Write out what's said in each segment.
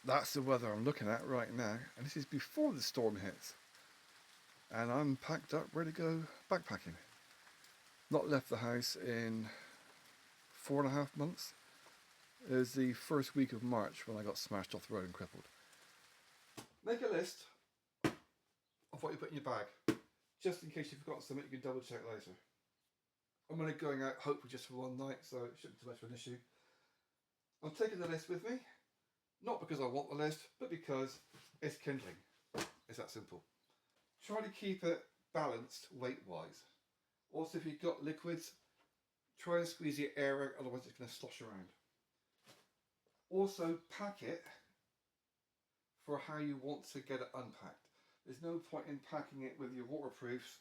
that's the weather I'm looking at right now, and this is before the storm hits. And I'm packed up, ready to go backpacking. Not left the house in 4.5 months. It was the first week of March when I got smashed off the road and crippled. Make a list of what you put in your bag, just in case you've forgotten something. You can double check later. I'm only going out hopefully just for one night, so it shouldn't be too much of an issue. I'm taking the list with me, not because I want the list, but because it's kindling. It's that simple. Try to keep it balanced weight-wise. Also, if you've got liquids, try and squeeze the air out, otherwise it's going to slosh around. Also, pack it for how you want to get it unpacked. There's no point in packing it with your waterproofs,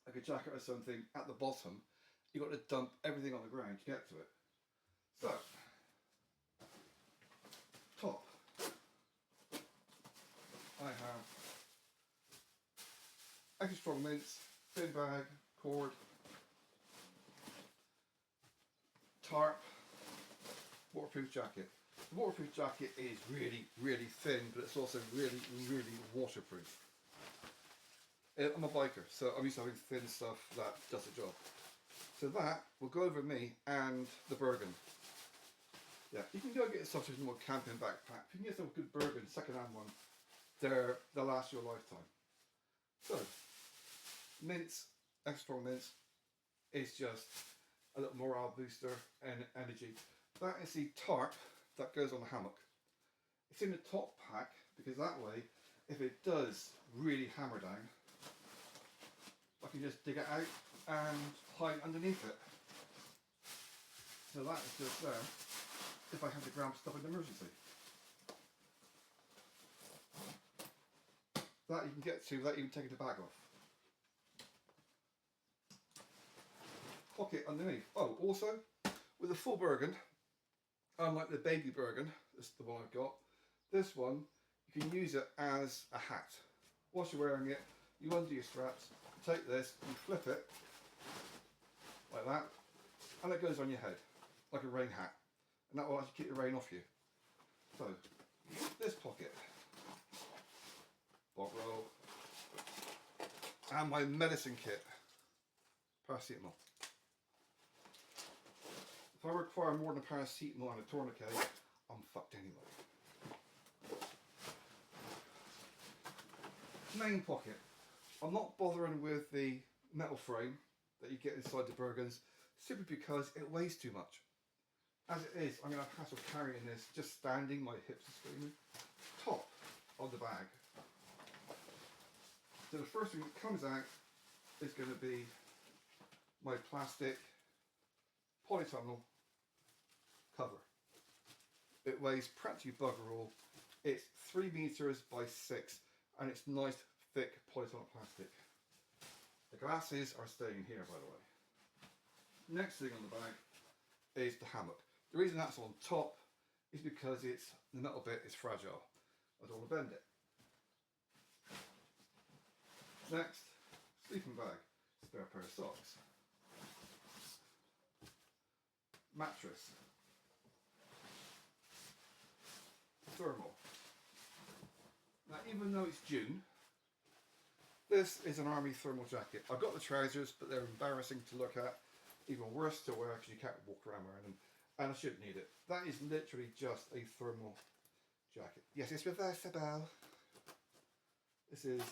like a jacket or something, at the bottom. You've got to dump everything on the ground to get to it. So, top. I have extra strong mints, thin bag, cord, tarp, waterproof jacket. The waterproof jacket is really, really thin, but it's also really, really waterproof. I'm a biker, so I'm used to having thin stuff that does the job. So that will go over me and the Bergen. Yeah, you can go get yourself a more camping backpack. If you can get yourself a good Bergen, second-hand one, they'll last you a lifetime. So, mints, extra strong mints, is just a little morale booster and energy. That is the tarp that goes on the hammock. It's in the top pack because that way, if it does really hammer down, I can just dig it out and hide underneath it. So that is just there if I have to grab stuff in an emergency. That you can get to without even taking the bag off. Pocket underneath. Oh, also, with a full Bergen, unlike the baby Bergen, this is the one I've got, this one, you can use it as a hat. Whilst you're wearing it, you undo your straps, you take this, you flip it, like that, and it goes on your head, like a rain hat. And that will actually keep the rain off you. So, this pocket, bog roll, and my medicine kit, paracetamol. If I require more than a paracetamol and a tourniquet, I'm fucked anyway. Main pocket. I'm not bothering with the metal frame that you get inside the Bergens, simply because it weighs too much. As it is, I'm going to have hassle carrying this, just standing, my hips are screaming. Top of the bag. So the first thing that comes out is going to be my plastic polytunnel cover. It weighs practically bugger all. It's 3 meters by 6 and it's nice thick polytunnel plastic. The glasses are staying here, by the way. Next thing on the bag is the hammock. The reason that's on top is because the metal bit is fragile. I don't want to bend it. Next, sleeping bag, spare pair of socks, mattress, thermal. Now, even though it's June, this is an army thermal jacket. I've got the trousers, but they're embarrassing to look at, even worse to wear because you can't walk around wearing them. And I shouldn't need it. That is literally just a thermal jacket. Yes, it's reversible. This is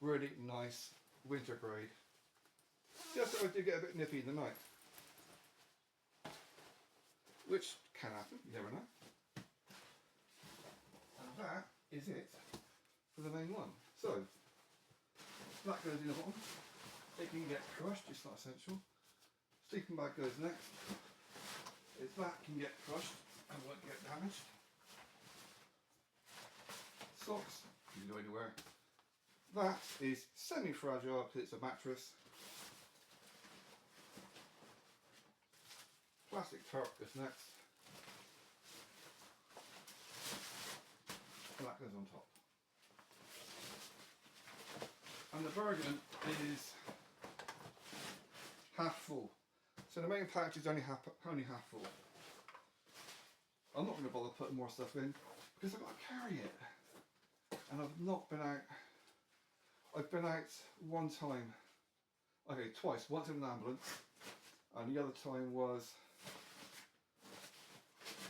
really nice winter grade. Just so I do get a bit nippy in the night. Which can happen, you never know. And that is it for the main one. So, that goes in the bottom. It can get crushed, it's not essential. Sleeping bag goes next. That can get crushed and won't get damaged. Socks, you can go anywhere. That is semi-fragile because it's a mattress. Plastic tarp goes next. And that goes on top. And the Bergen is half full. So the main package is only half full. I'm not going to bother putting more stuff in because I've got to carry it. And I've not been out. I've been out one time, okay, twice. Once in an ambulance, and the other time was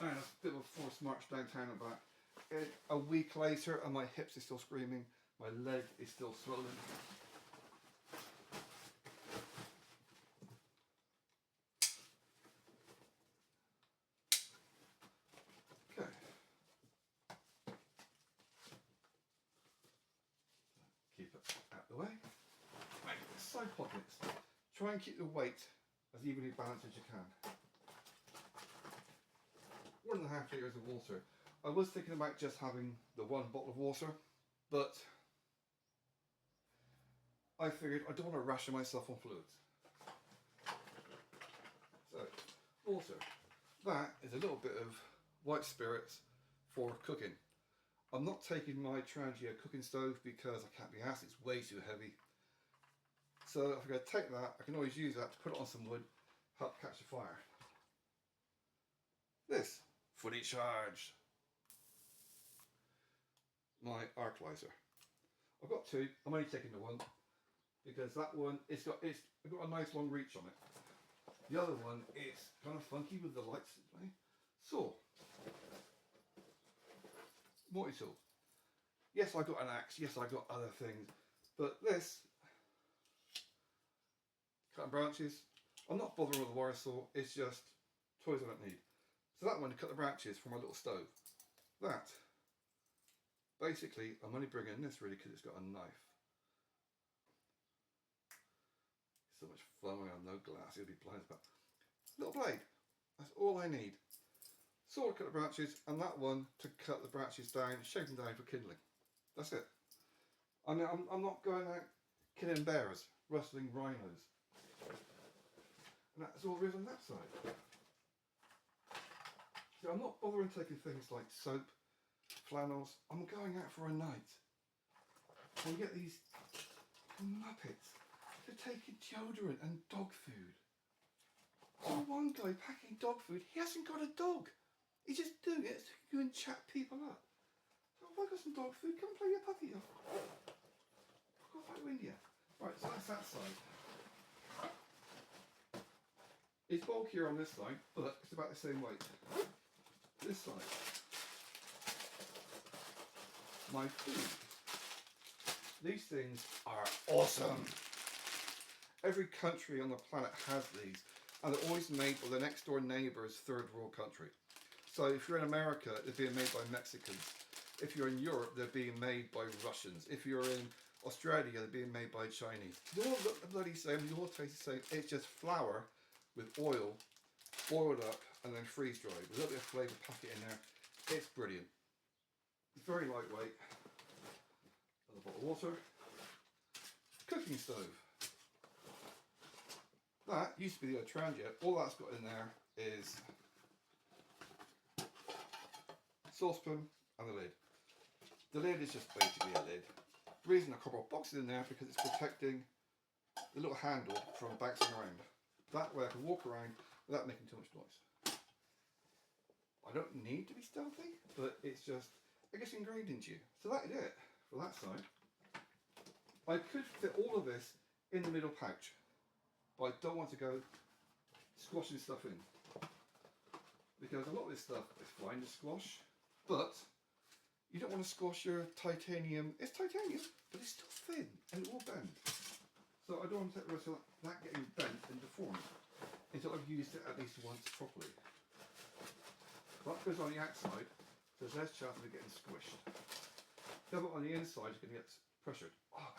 a bit of a forced march downtown and back. A week later, and my hips are still screaming, my leg is still swollen. Okay. Keep it out of the way. Right, side pockets. Try and keep the weight as evenly balanced as you can. 1.5 litres of water. I was thinking about just having the one bottle of water, but I figured I don't want to ration myself on fluids. So, water. That is a little bit of white spirits for cooking. I'm not taking my Trangia cooking stove because I can't be asked, it's way too heavy. So if I'm going to take that, I can always use that to put it on some wood, help catch a fire. This, fully charged. My arc lighter. I've got two, I'm only taking the one because that one, it's got a nice long reach on it. The other one is kind of funky with the lights. Saw. Multi-tool. Yes, I got an axe, yes, I got other things, but this, cutting branches, I'm not bothering with a wire saw, it's just toys I don't need. So that one to cut the branches for my little stove. That, basically, I'm only bringing this really because it's got a knife. So much fun when I have no glass, it'll be blind about. Little blade, that's all I need. Saw to cut the branches, and that one to cut the branches down, shave them down for kindling. That's it. I mean, I'm not going out killing bears, rustling rhinos. And that's all there is on that side. So I'm not bothering taking things like soap, flannels. I'm going out for a night. And you get these muppets. They're taking deodorant and dog food. So one guy packing dog food, he hasn't got a dog. He's just doing it so you can chat people up. So if I got some dog food, come play your puppy off. I've got back to India. Right, so that's that side. It's bulkier on this side, but it's about the same weight. This side. My food. These things are awesome. Every country on the planet has these, and they're always made by the next door neighbour's third world country. So if you're in America, they're being made by Mexicans. If you're in Europe, they're being made by Russians. If you're in Australia, they're being made by Chinese. They all look the bloody same, they all taste the same. It's just flour with oil, boiled up, and then freeze dried. With a little bit of flavour packet in there. It's brilliant. It's very lightweight. Another bottle of water. Cooking stove. That used to be the Trangia. All that's got in there is saucepan and the lid. The lid is just basically a lid. The reason I cardboard box it in there because it's protecting the little handle from bouncing around. That way I can walk around without making too much noise. I don't need to be stealthy, but it's just, it gets ingrained into you. So that is it for that side. I could fit all of this in the middle pouch, but I don't want to go squashing stuff in. Because a lot of this stuff is fine to squash, but you don't want to squash your titanium. It's titanium, but it's still thin and it will bend. So I don't want to take the risk of that getting bent and deformed until I've used it at least once properly. That goes on the outside, so there's less chance of it getting squished. The other on the inside is going to get pressured. Oh,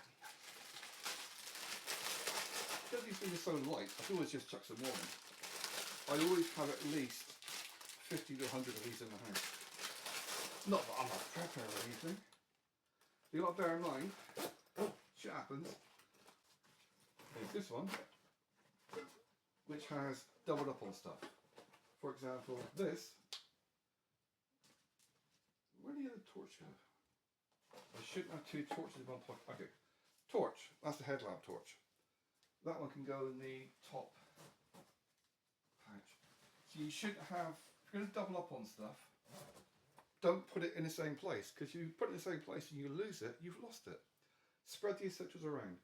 because these things are so light, I can always just chuck some more in. I always have at least 50 to 100 of these in the house. Not that I'm a prepper or anything. You got to bear in mind, shit happens. There's this one, which has doubled up on stuff. For example, this. Where did the other torch go? I shouldn't have two torches in one pocket. Okay, torch. That's the headlamp torch. That one can go in the top pouch. So you shouldn't have. If you're going to double up on stuff, don't put it in the same place, because you put it in the same place and you lose it, you've lost it. Spread the essentials around.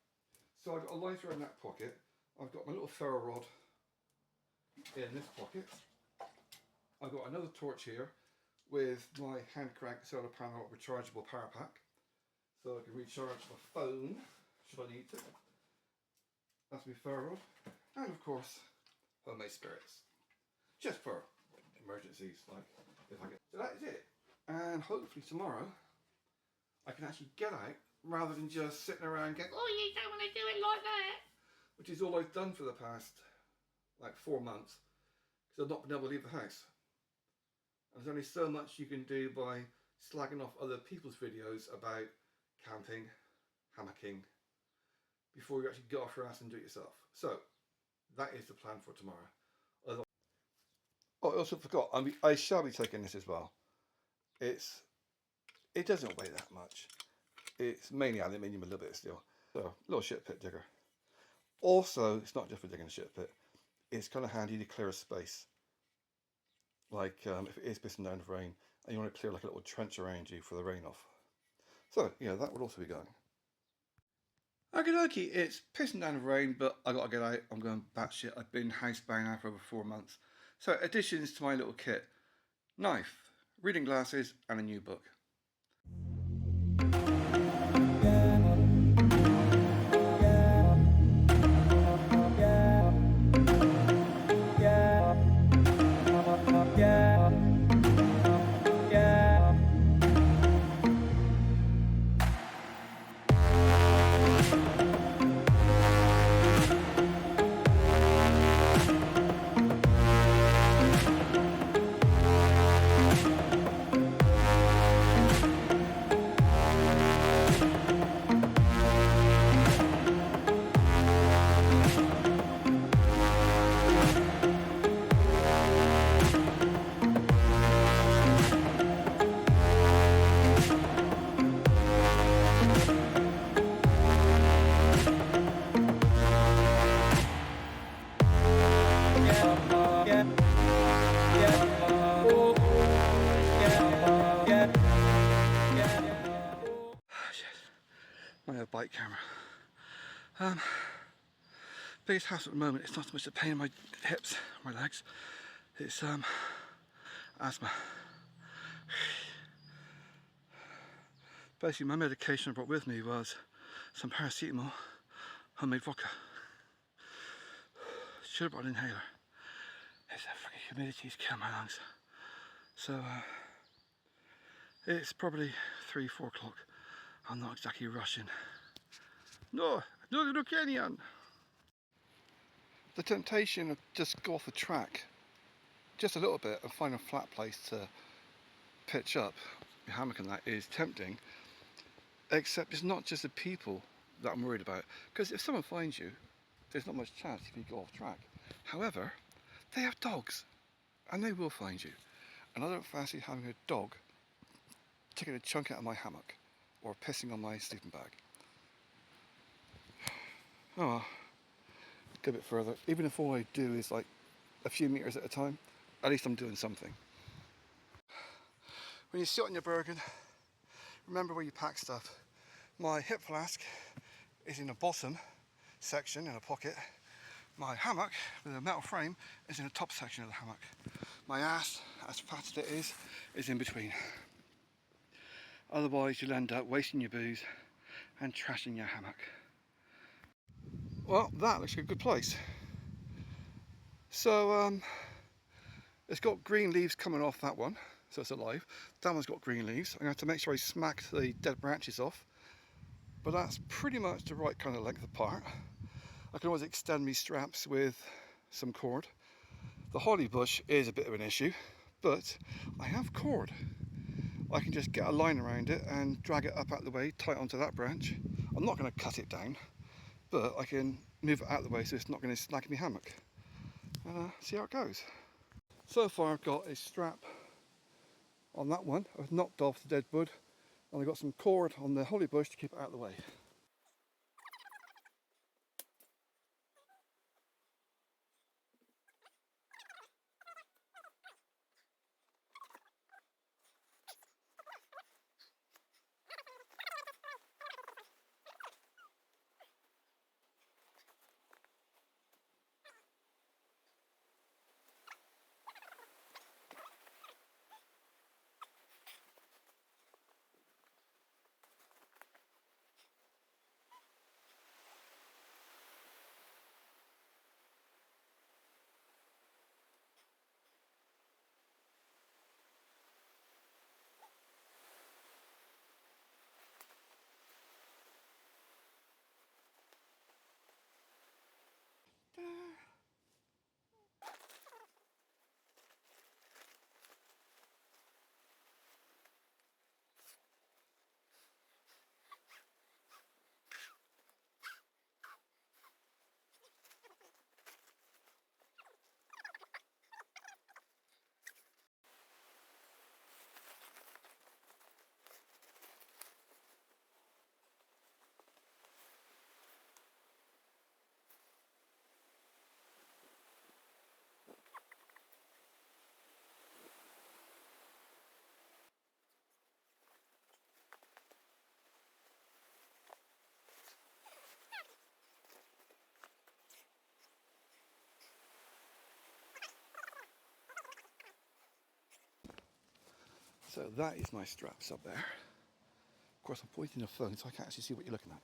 So I've got a lighter in that pocket. I've got my little ferro rod in this pocket. I've got another torch here with my hand crank solar panel rechargeable power pack, so I can recharge my phone should I need to. That's my ferro rod, and of course homemade spirits, just for emergencies, like if I get. So that is it, and hopefully tomorrow I can actually get out rather than just sitting around going, oh, you don't want to do it like that, which is all I've done for the past like 4 months, because I've not been able to leave the house. And there's only so much you can do by slagging off other people's videos about camping, hammocking, before you actually get off your ass and do it yourself. So that is the plan for tomorrow. Oh, I also forgot, I shall be taking this as well. It doesn't weigh that much. It's mainly aluminium, a little bit of steel. So, little shit pit digger. Also, it's not just for digging a shit pit. It's kind of handy to clear a space. Like if it is pissing down with rain and you want to clear like a little trench around you for the rain off. So, yeah, that would also be going. Okie dokie, it's pissing down with rain, but I gotta get out. I'm going batshit. I've been housebound now for over 4 months. So, additions to my little kit: knife, reading glasses, and a new book. My bike camera. Biggest hassle at the moment, it's not so much the pain in my hips, my legs, it's asthma. Basically my medication I brought with me was some paracetamol, homemade vodka. Should have brought an inhaler. It's that fucking humidity's killing my lungs. So it's probably 3-4 o'clock. I'm not exactly rushing. No, no Kenyan. The temptation of just go off the track just a little bit and find a flat place to pitch up your hammock, and that is tempting, except it's not just the people that I'm worried about, because if someone finds you, there's not much chance if you go off track. However, they have dogs and they will find you, and I don't fancy having a dog taking a chunk out of my hammock or pissing on my sleeping bag. Oh well, go a bit further. Even if all I do is like a few meters at a time, at least I'm doing something. When you sit on your Bergen, remember where you pack stuff. My hip flask is in the bottom section in a pocket. My hammock with a metal frame is in the top section of the hammock. My ass, as fat as it is in between. Otherwise you'll end up wasting your booze and trashing your hammock. Well, that looks like a good place. So it's got green leaves coming off that one, so it's alive. That one's got green leaves. I'm going to have to make sure I smack the dead branches off, but that's pretty much the right kind of length apart. I can always extend my straps with some cord. The holly bush is a bit of an issue, but I have cord. I can just get a line around it and drag it up out of the way, tight onto that branch. I'm not going to cut it down, but I can move it out of the way so it's not going to snag my hammock. And see how it goes. So far I've got a strap on that one. I've knocked off the dead wood, and I've got some cord on the holly bush to keep it out of the way. So that is my straps up there. Of course, I'm pointing the phone so I can't actually see what you're looking at.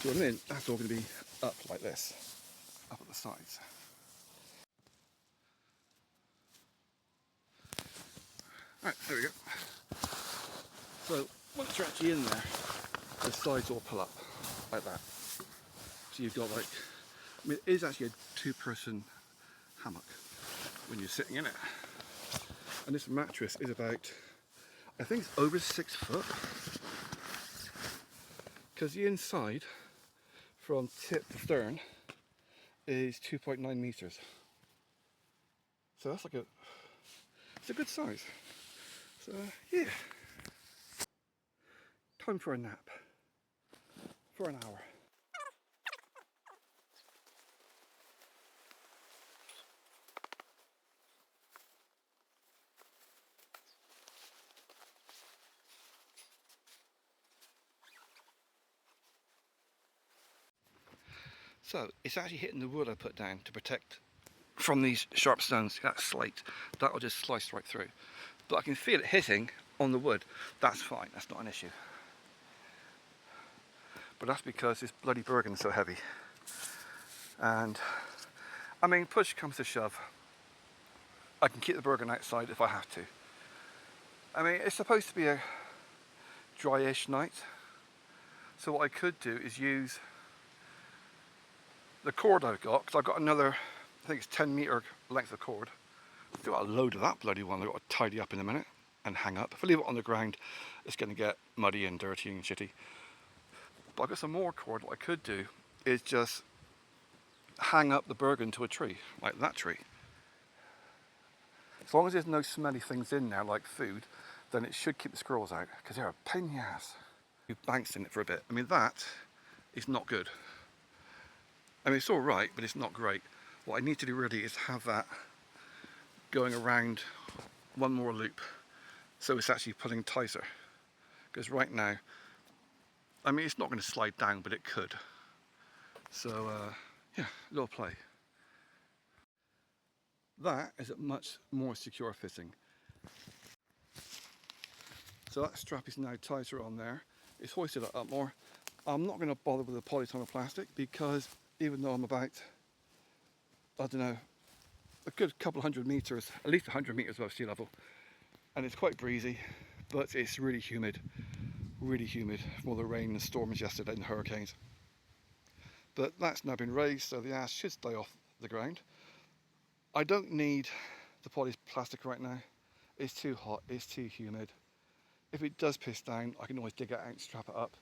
So in a minute, that's all going to be up like this, up at the sides. Right, there we go. So once you're actually in there, the sides all pull up like that. So you've got like, I mean, it is actually a two-person hammock when you're sitting in it. And this mattress is about, I think it's over 6 foot. Because the inside, from tip to stern, is 2.9 meters. So that's like it's a good size. So yeah. Time for a nap. For an hour. So it's actually hitting the wood I put down to protect from these sharp stones. That slate, that will just slice right through. But I can feel it hitting on the wood. That's fine, that's not an issue. But that's because this bloody Bergen's so heavy. And I mean, push comes to shove, I can keep the Bergen outside if I have to. I mean, it's supposed to be a dryish night. So what I could do is use the cord I've got, because I've got another, I think it's 10 meter length of cord. I've got a load of that bloody one I've got to tidy up in a minute and hang up. If I leave it on the ground, it's going to get muddy and dirty and shitty. But I've got some more cord. What I could do is just hang up the Bergen to a tree, like that tree. As long as there's no smelly things in there, like food, then it should keep the squirrels out, because they're a pain in the ass. You bounced in it for a bit. I mean, that is not good. I mean, it's all right, but it's not great. What I need to do really is have that going around one more loop, so it's actually pulling tighter. Because right now, I mean, it's not going to slide down, but it could. So, yeah, a little play. That is a much more secure fitting. So that strap is now tighter on there. It's hoisted up more. I'm not going to bother with the polytunnel plastic because even though I'm about, I don't know, a good couple hundred meters, at least 100 meters above sea level, and it's quite breezy, but it's really humid from all the rain and storms yesterday and hurricanes. But that's now been raised, so the ash should stay off the ground. I don't need the poly plastic right now. It's too hot, it's too humid. If it does piss down, I can always dig it out and strap it up.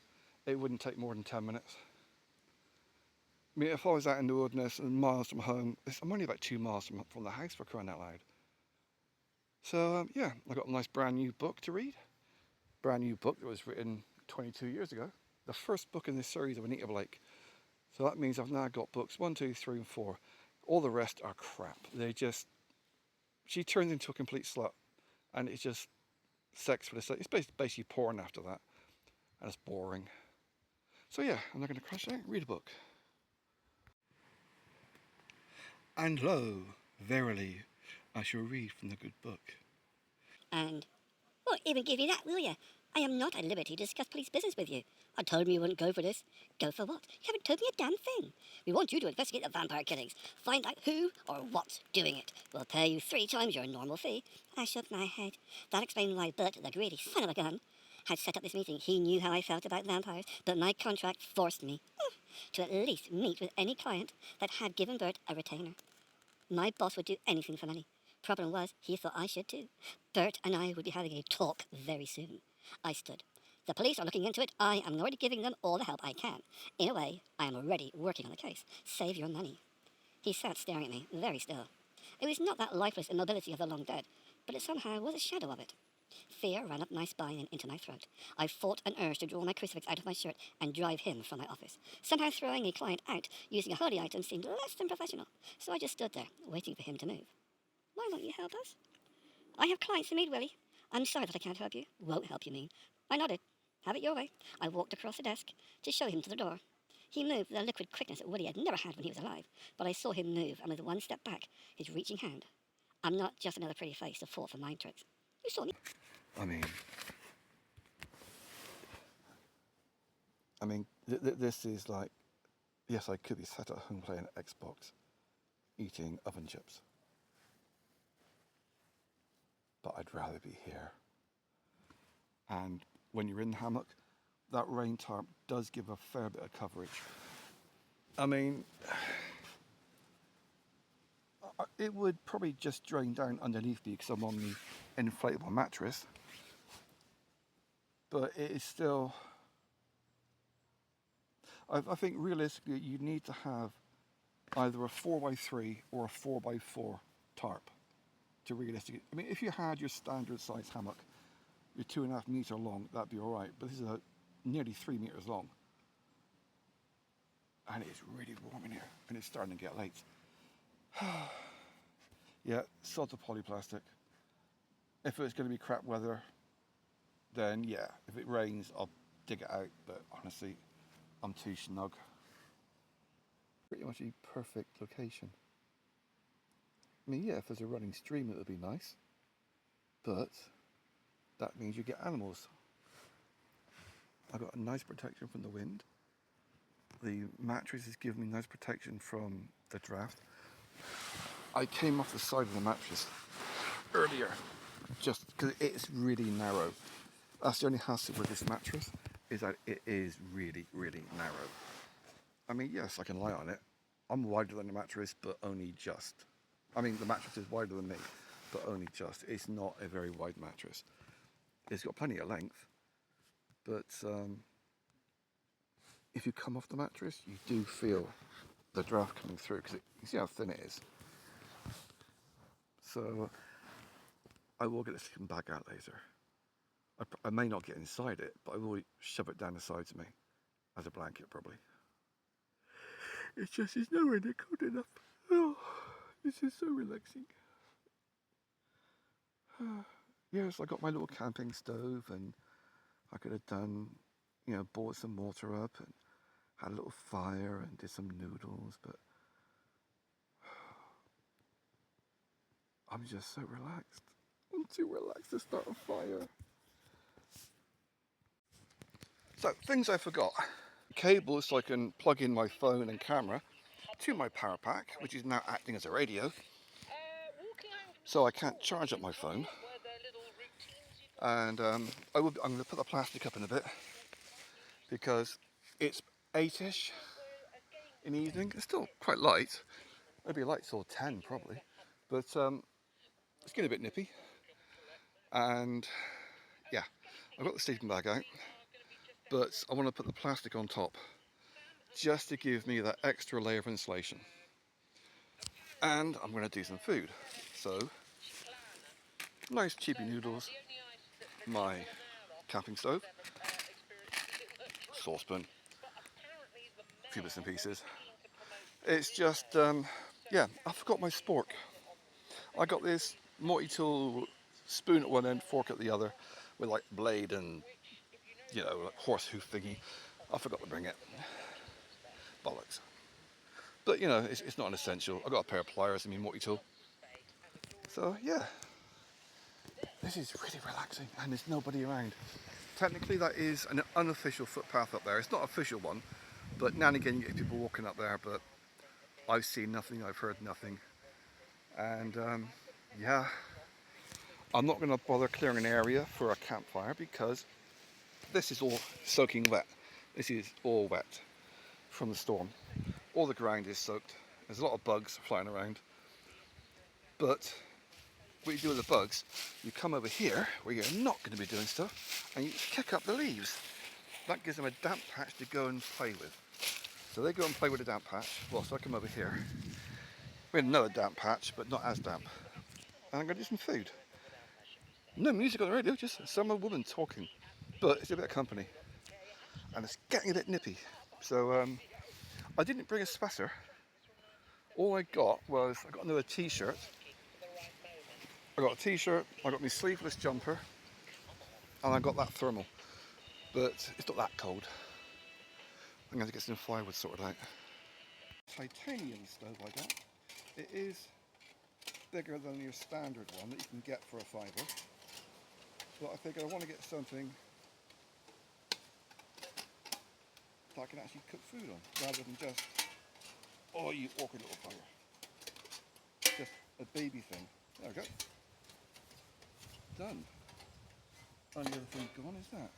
It wouldn't take more than 10 minutes. I mean, if I was out in the wilderness and miles from home, I'm only about 2 miles from the house, for crying out loud. So yeah, I got a nice brand new book to read. Brand new book that was written 22 years ago. The first book in this series of Anita Blake. So that means I've now got books 1, 2, 3 and 4. All the rest are crap. She turns into a complete slut. And it's just sex for the sake. It's basically porn after that. And it's boring. So yeah, I'm not going to crash out, read a book. And lo, verily, I shall read from the good book. And won't even give you that, will you? I am not at liberty to discuss police business with you. I told you you wouldn't go for this. Go for what? You haven't told me a damn thing. We want you to investigate the vampire killings. Find out who or what's doing it. We'll pay you 3 times your normal fee. I shook my head. That explained why Bert, the greedy son of a gun, had set up this meeting. He knew how I felt about vampires, but my contract forced me to at least meet with any client that had given Bert a retainer. My boss would do anything for money. Problem was, he thought I should too. Bert and I would be having a talk very soon. I stood. The police are looking into it. I am already giving them all the help I can. In a way, I am already working on the case. Save your money. He sat staring at me, very still. It was not that lifeless immobility of the long dead, but it somehow was a shadow of it. Fear ran up my spine and into my throat. I fought an urge to draw my crucifix out of my shirt and drive him from my office. Somehow throwing a client out using a holy item seemed less than professional, so I just stood there, waiting for him to move. Why won't you help us? I have clients to meet, Willie. I'm sorry that I can't help you. Won't help, you mean? I nodded. Have it your way. I walked across the desk to show him to the door. He moved with a liquid quickness that Willie had never had when he was alive, but I saw him move, and with one step back, his reaching hand. I'm not just another pretty face to fall for mind tricks. You saw me. I mean, this is like, yes, I could be sat at home playing Xbox, eating oven chips, but I'd rather be here. And when you're in the hammock, that rain tarp does give a fair bit of coverage. I mean, it would probably just drain down underneath me because I'm on the inflatable mattress, but it is still, I think realistically you need to have either a 4x3 or a 4x4 tarp to realistically, I mean, if you had your standard size hammock, you're 2.5 meter long, that'd be all right. But this is nearly 3 meters long, and it's really warm in here, and it's starting to get late. Yeah, sod the polyplastic. If it's going to be crap weather, then yeah, if it rains, I'll dig it out. But honestly, I'm too snug. Pretty much a perfect location. I mean, yeah, if there's a running stream, it would be nice, but that means you get animals. I've got a nice protection from the wind. The mattress is giving me nice protection from the draft. I came off the side of the mattress earlier just because it's really narrow. That's the only hassle with this mattress, is that it is really, really narrow. I mean, yes, I can lie on it. I'm wider than the mattress, but only just. I mean, the mattress is wider than me, but only just. It's not a very wide mattress. It's got plenty of length, but if you come off the mattress, you do feel the draft coming through, because you see how thin it is. So I will get the sleeping bag out later. I may not get inside it, but I will shove it down the sides of me as a blanket, probably. It's just, it's nowhere near cold enough. Oh, this is so relaxing. Yes, I got my little camping stove, and I could have done, you know, bought some water up and had a little fire and did some noodles, but I'm just so relaxed. I'm too relaxed to start a fire. So, things I forgot. Cables so I can plug in my phone and camera to my power pack, which is now acting as a radio. So I can't charge up my phone. And I'm going to put the plastic up in a bit, because it's 8ish in the evening. It's still quite light. It'll be light till 10 probably. But it's getting a bit nippy. And yeah, I've got the sleeping bag out, but I want to put the plastic on top just to give me that extra layer of insulation. And I'm going to do some food. So, nice cheapy noodles, my camping stove, saucepan, a few bits and pieces. It's just, yeah, I forgot my spork. I got this multi-tool spoon at one end, fork at the other, with like blade and, you know, like horse hoof thingy. I forgot to bring it. Bollocks. But you know, it's not an essential. I've got a pair of pliers in my multi-tool. So yeah, this is really relaxing, and there's nobody around. Technically that is an unofficial footpath up there. It's not an official one, but now and again you get people walking up there, but I've seen nothing, I've heard nothing. And yeah, I'm not going to bother clearing an area for a campfire because this is all soaking wet. This is all wet from the storm. All the ground is soaked. There's a lot of bugs flying around. But what you do with the bugs, you come over here where you're not going to be doing stuff, and you kick up the leaves. That gives them a damp patch to go and play with. So they go and play with the damp patch, whilst I come over here with another damp patch, but not as damp. And I'm going to do some food. No music on the radio, just some old woman talking. But it's a bit of company. And it's getting a bit nippy. So I didn't bring a sweater. All I got was, I got another t-shirt. I got a t-shirt, I got my sleeveless jumper, and I got that thermal. But it's not that cold. I'm going to get some firewood sorted out. Titanium stove I got. It is bigger than your standard one that you can get for a fiver. But I figured I want to get something that I can actually cook food on, rather than just, oh, you awkward little fire. Just a baby thing. There we go. Done. Only other thing gone is that.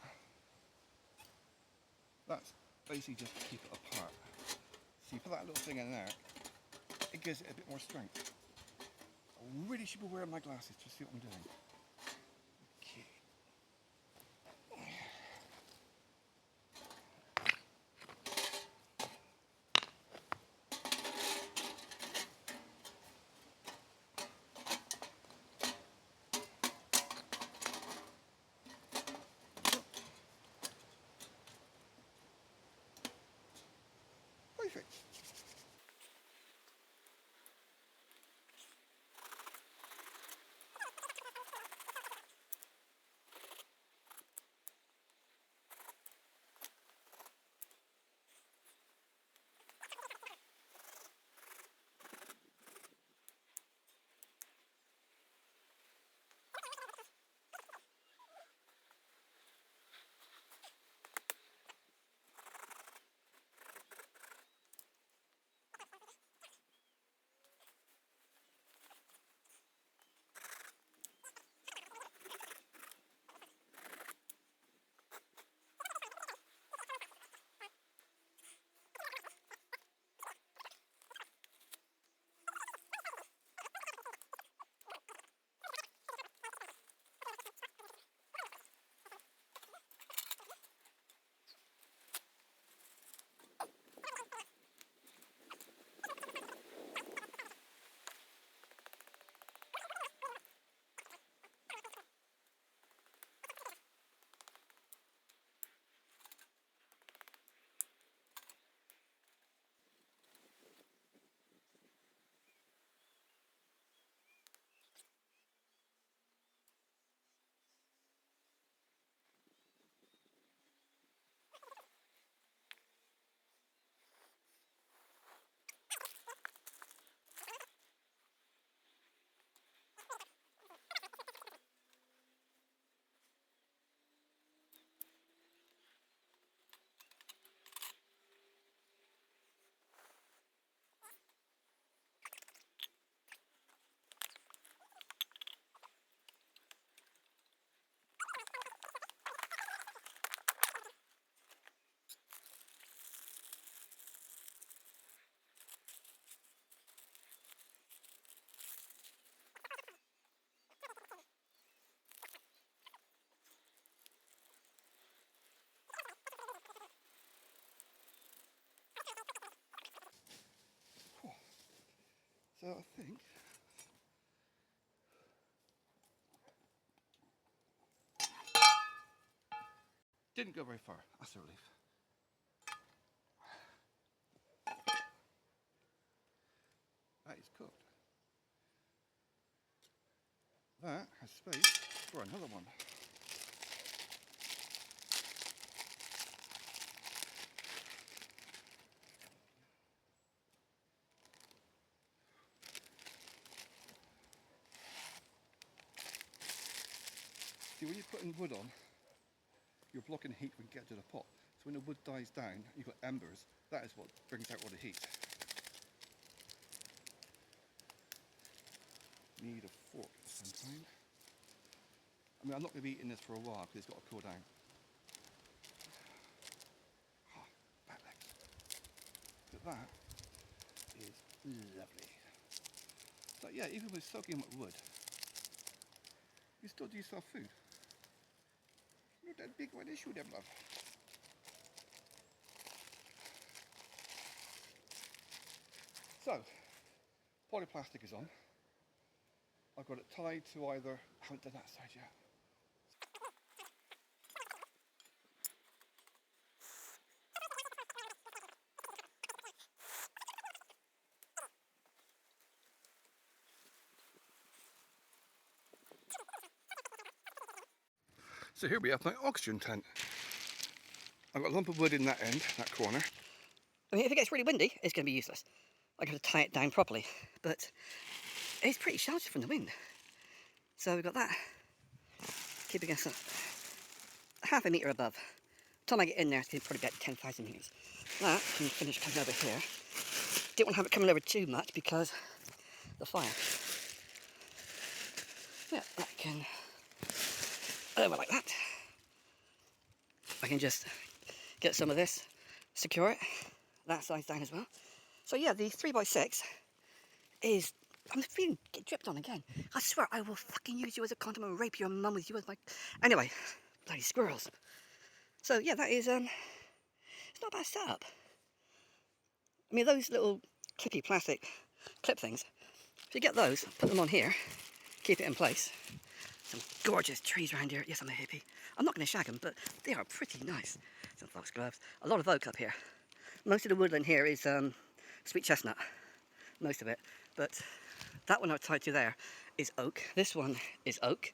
That's basically just to keep it apart. So you put that little thing in there, it gives it a bit more strength. I really should be wearing my glasses to see what I'm doing. Okay. Perfect. So I think didn't go very far. That's a relief. That is cooked. That has space for another one. See, when you're putting wood on, you're blocking heat when you get to the pot. So when the wood dies down, you've got embers. That is what brings out all the heat. Need a fork at some time. I mean, I'm not going to be eating this for a while because it's got to cool down. Ah, back legs. But that is lovely. So yeah, even with soaking with wood, you still do yourself food. Not that big one issue them, love. So, polyplastic is on. I've got it tied to either, I haven't done that side yet. So here we have my oxygen tent. I've got a lump of wood in that end, that corner. I mean, if it gets really windy, it's going to be useless. I got to tie it down properly, but it's pretty sheltered from the wind. So we've got that, keeping us half a metre above. By the time I get in there, it's going to probably get 10,000 metres. That can finish coming over here. Didn't want to have it coming over too much because the fire. Yeah, that can over like that. I can just get some of this, secure it. That side's down as well. So yeah, the 3x6 is, I'm feeling get dripped on again. I swear I will fucking use you as a condom and rape your mum with you as my... Anyway, bloody squirrels. So yeah, that is, it's not a bad setup. I mean, those little clippy plastic clip things, if you get those, put them on here, keep it in place. Some gorgeous trees around here. Yes, I'm a hippie. I'm not going to shag them, but they are pretty nice. Some foxgloves. A lot of oak up here. Most of the woodland here is sweet chestnut. Most of it. But that one I've tied to there is oak. This one is oak.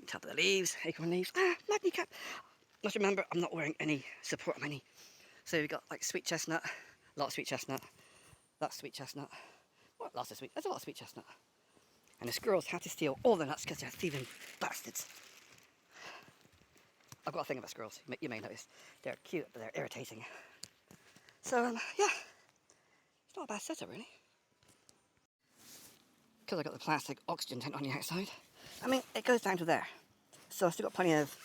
Top of the leaves, acorn leaves. Magni cap. Must remember, I'm not wearing any support on my knee. So we've got like sweet chestnut. A lot of sweet chestnut. That's sweet chestnut. What? Lots of sweet. There's a lot of sweet chestnut. And the squirrels have to steal all the nuts because they're thieving bastards. I've got a thing about squirrels. You may notice. They're cute, but they're irritating. So, yeah. It's not a bad setup, really. Because I've got the plastic oxygen tent on the outside. I mean, it goes down to there. So I've still got plenty of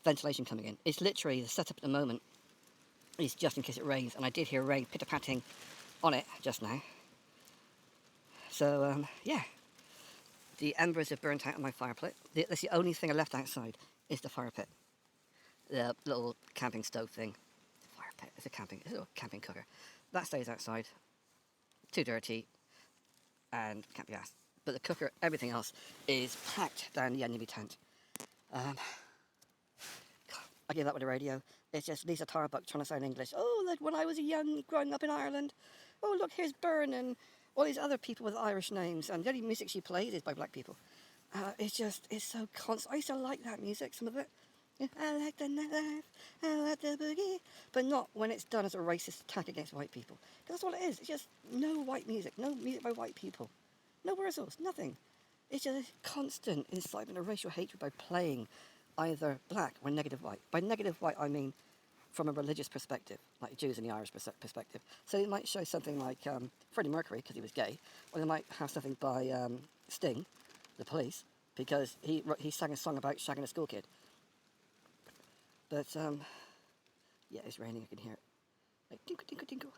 ventilation coming in. It's literally the setup at the moment is just in case it rains. And I did hear rain pitter-patting on it just now. So, yeah. The embers have burnt out on my fire pit. That's the only thing I left outside is the fire pit. The little camping stove thing. Fire pit. It's a little camping cooker. That stays outside. Too dirty. And can't be asked. But the cooker, everything else, is packed down the enemy tent. I give that with the radio. It's just Lisa Tarbuck trying to sound English. Oh, like when I was young, growing up in Ireland. Oh, look, here's Byrne and all these other people with Irish names. And the only music she plays is by black people. It's so constant. I used to like that music, some of it. I like the nightlife, I like the boogie. But not when it's done as a racist attack against white people. Because that's all it is. It's just no white music, no music by white people. No whistles, nothing. It's just constant incitement of racial hatred by playing either black or negative white. By negative white, I mean from a religious perspective, like Jews in the Irish perspective. So they might show something like Freddie Mercury, because he was gay, or they might have something by Sting, the Police, because he sang a song about shagging a school kid. But, yeah, it's raining, I can hear it. Like, tinkle, tinkle, tinkle.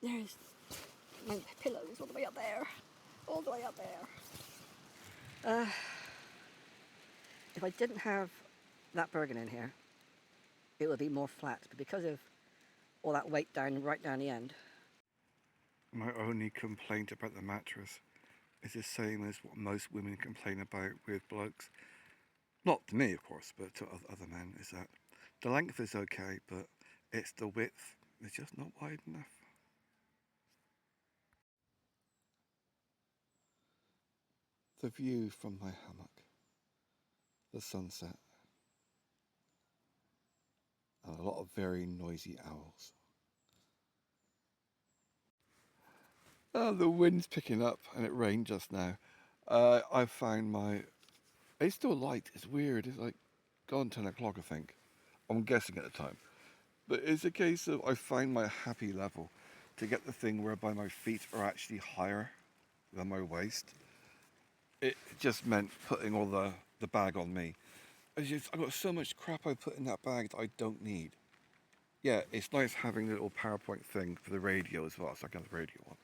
There's my pillows all the way up there. All the way up there. If I didn't have that Bergen in here, it would be more flat. But because of all that weight right down the end. My only complaint about the mattress is the same as what most women complain about with blokes. Not to me, of course, but to other men, is that the length is okay, but it's the width. It's just not wide enough. The view from my hammock, the sunset, and a lot of very noisy owls. The wind's picking up and it rained just now. I found it's still light, it's weird, it's like gone 10 o'clock I think. I'm guessing at the time. But it's a case of I find my happy level to get the thing whereby my feet are actually higher than my waist. It just meant putting all the bag on me. I've got so much crap I put in that bag that I don't need. Yeah, it's nice having the little PowerPoint thing for the radio as well, so I can have the radio on.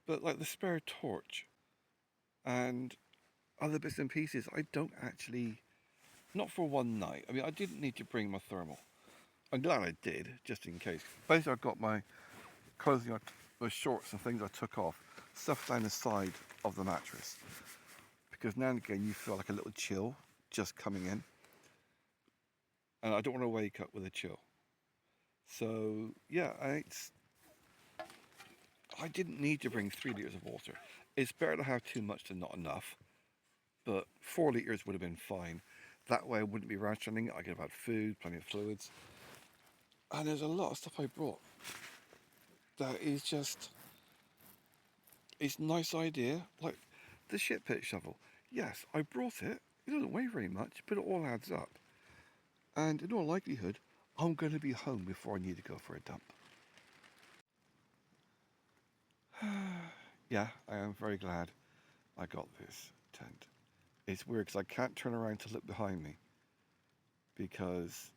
But like the spare torch and other bits and pieces, I don't actually, not for one night. I mean, I didn't need to bring my thermal. I'm glad I did, just in case. Basically, I've got my clothing, my shorts and things I took off, stuffed down the side of the mattress. Because now and again, you feel like a little chill just coming in. And I don't want to wake up with a chill. So, yeah, I didn't need to bring 3 litres of water. It's better to have too much than not enough. But 4 litres would have been fine. That way I wouldn't be rationing. I could have had food, plenty of fluids. And there's a lot of stuff I brought that is just, it's a nice idea. Like the shit pit shovel. Yes, I brought it. It doesn't weigh very much, but it all adds up. And in all likelihood, I'm going to be home before I need to go for a dump. Yeah, I am very glad I got this tent. It's weird because I can't turn around to look behind me because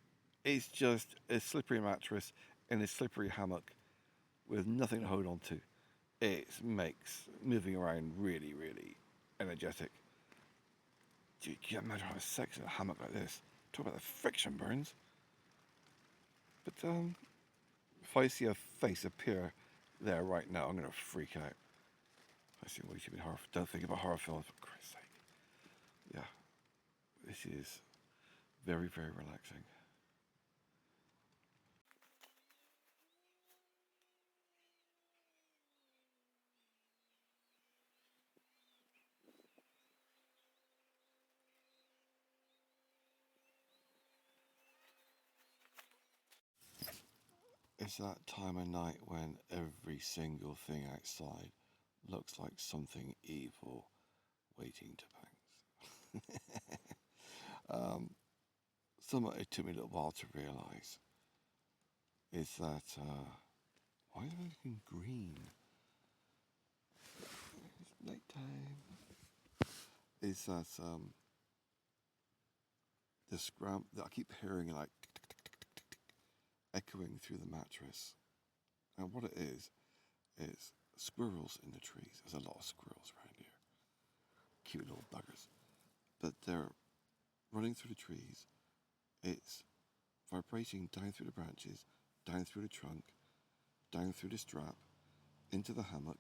it's just a slippery mattress and a slippery hammock with nothing to hold on to. It makes moving around really, really energetic. Dude, can you imagine having sex in a hammock like this? Talk about the friction burns. But if I see a face appear there right now, I'm gonna freak out. I see what you should be horror. Don't think about horror films, for Christ's sake. Yeah, this is very, very relaxing. It's that time of night when every single thing outside looks like something evil waiting to pounce. Something it took me a little while to realise is that, why is everything green? It's night time. Is that, the scram that I keep hearing like echoing through the mattress. And what it is squirrels in the trees. There's a lot of squirrels around here. Cute little buggers. But they're running through the trees. It's vibrating down through the branches, down through the trunk, down through the strap, into the hammock,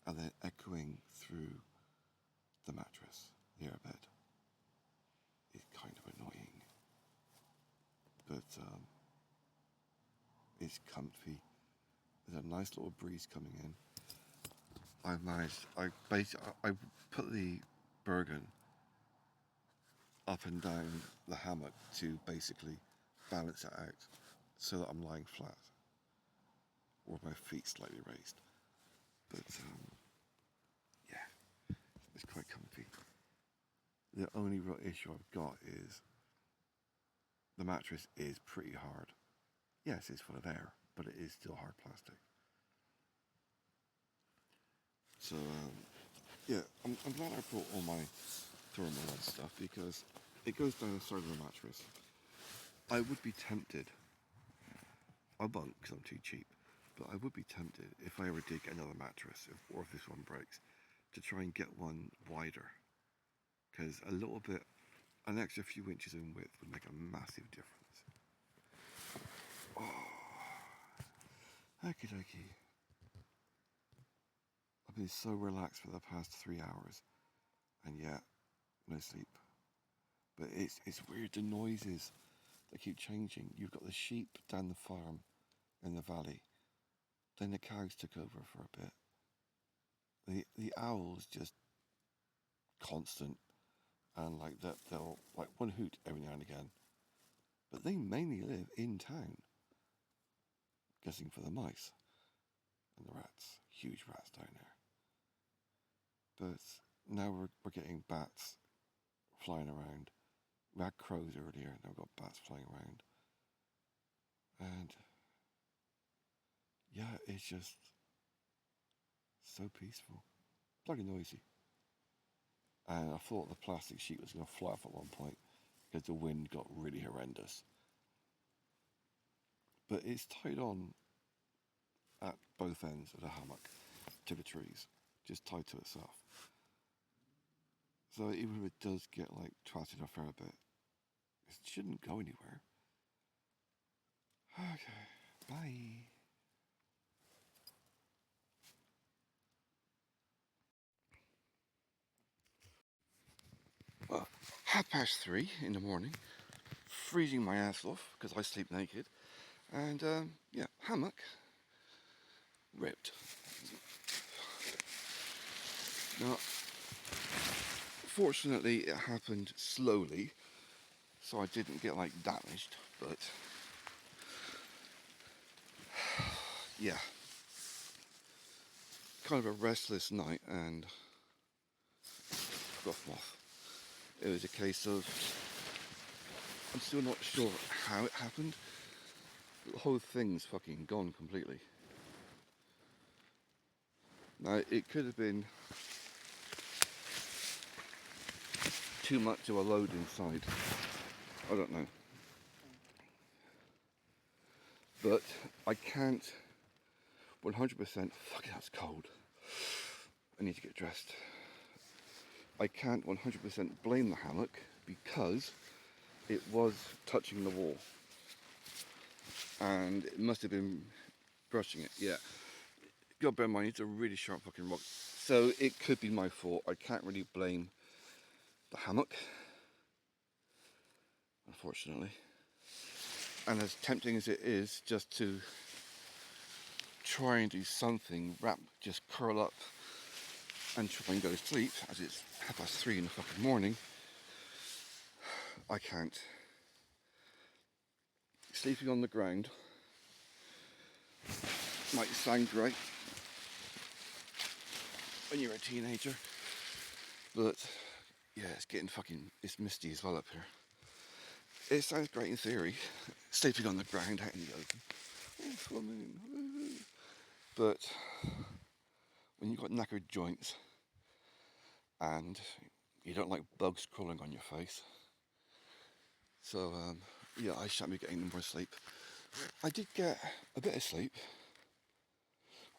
and then echoing through the mattress, the airbed. It's kind of annoying. But it's comfy. There's a nice little breeze coming in. I put the Bergen up and down the hammock to basically balance it out so that I'm lying flat or my feet slightly raised. But yeah, it's quite comfy. The only real issue I've got is the mattress is pretty hard. Yes, it's full of air, but it is still hard plastic. So yeah, I'm glad I brought all my thermal and stuff because it goes down the side of the mattress. I would be tempted, I won't because I'm too cheap, but I would be tempted if I ever did get another mattress, or if this one breaks, to try and get one wider. Because a little bit, an extra few inches in width would make a massive difference. Oh, okie dokie. I've been so relaxed for the past 3 hours, and yet, no sleep. But it's weird, the noises, they keep changing. You've got the sheep down the farm in the valley. Then the cows took over for a bit. The owls just constant, and like that they'll like one hoot every now and again. But they mainly live in town. Guessing for the mice and the rats, huge rats down there. But now we're getting bats flying around. We had crows earlier, now we've got bats flying around. And yeah, it's just so peaceful. Bloody noisy. And I thought the plastic sheet was going to fly off at one point because the wind got really horrendous. But it's tied on at both ends of the hammock to the trees, just tied to itself. So even if it does get like twatted off a fair bit, it shouldn't go anywhere. Okay, bye. Well, 3:30 in the morning, freezing my ass off because I sleep naked, and yeah, hammock ripped. Now, fortunately, it happened slowly, so I didn't get like damaged, but yeah, kind of a restless night and got off. It was a case of, I'm still not sure how it happened. The whole thing's fucking gone completely. Now, it could have been too much of a load inside. I don't know. But I can't 100%, fucking that's cold. I need to get dressed. I can't 100% blame the hammock because it was touching the wall. And it must have been brushing it, yeah. You gotta bear in mind, it's a really sharp fucking rock. So it could be my fault. I can't really blame the hammock, unfortunately. And as tempting as it is just to try and do something, just curl up and try and go to sleep, as it's 3:30 in the fucking morning, I can't. Sleeping on the ground might sound great when you're a teenager, but yeah, it's misty as well up here. It sounds great in theory, sleeping on the ground out in the open. Oh, full moon. Woo-hoo. But when you've got knackered joints and you don't like bugs crawling on your face, so yeah, I shan't be getting more sleep. I did get a bit of sleep.